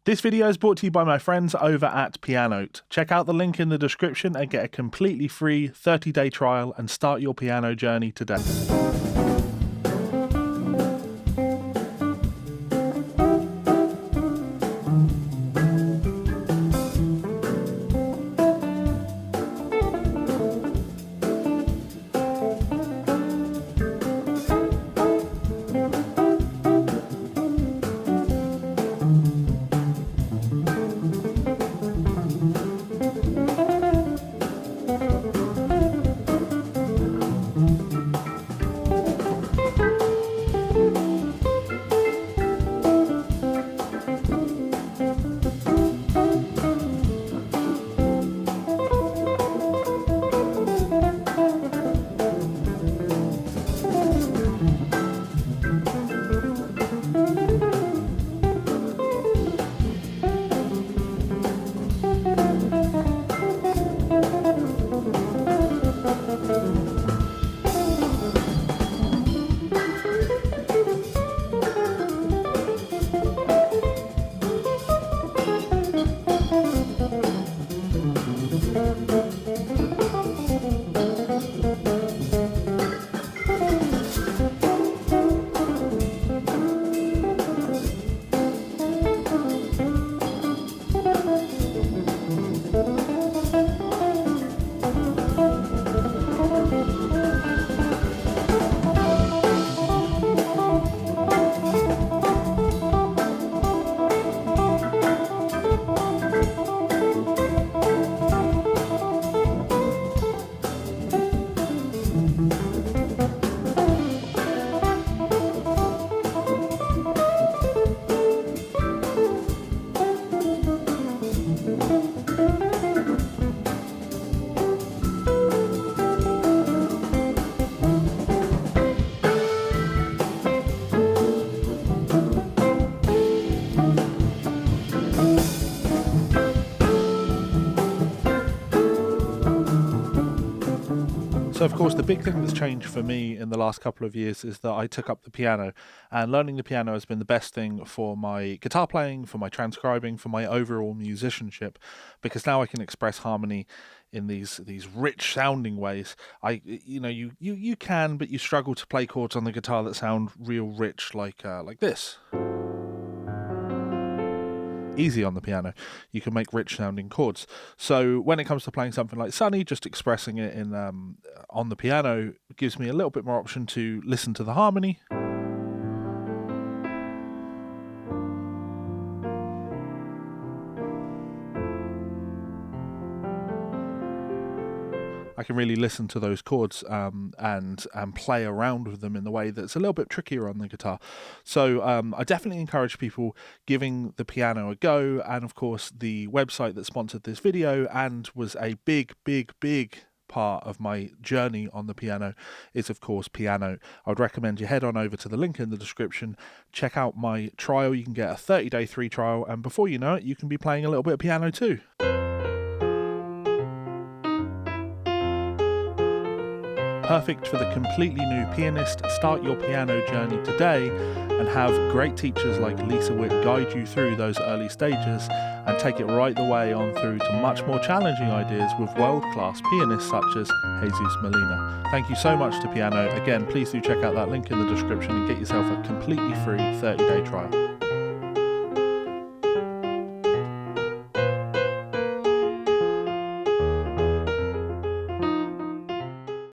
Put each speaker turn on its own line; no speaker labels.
This video is brought to you by my friends over at Pianote. Check out the link in the description and get a completely free 30-day trial and start your piano journey today. So of course the big thing that's changed for me in the last couple of years is that I took up the piano, and learning the piano has been the best thing for my guitar playing, for my transcribing, for my overall musicianship, because now I can express harmony in these rich sounding ways. You can, but you struggle to play chords on the guitar that sound real rich like this. Easy on the piano. You can make rich sounding chords. So when it comes to playing something like Sunny, just expressing it in on the piano gives me a little bit more option to listen to the harmony. I can really listen to those chords and play around with them in the way that's a little bit trickier on the guitar. So I definitely encourage people giving the piano a go. And of course, the website that sponsored this video and was a big part of my journey on the piano is of course Pianote. I would recommend you head on over to the link in the description, check out my trial. You can get a 30-day free trial, and before you know it, you can be playing a little bit of piano too. Perfect for the completely new pianist. Start your piano journey today and have great teachers like Lisa Witt guide you through those early stages and take it right the way on through to much more challenging ideas with world-class pianists such as Jesus Molina. Thank you so much to Pianote. Again, please do check out that link in the description and get yourself a completely free 30-day trial.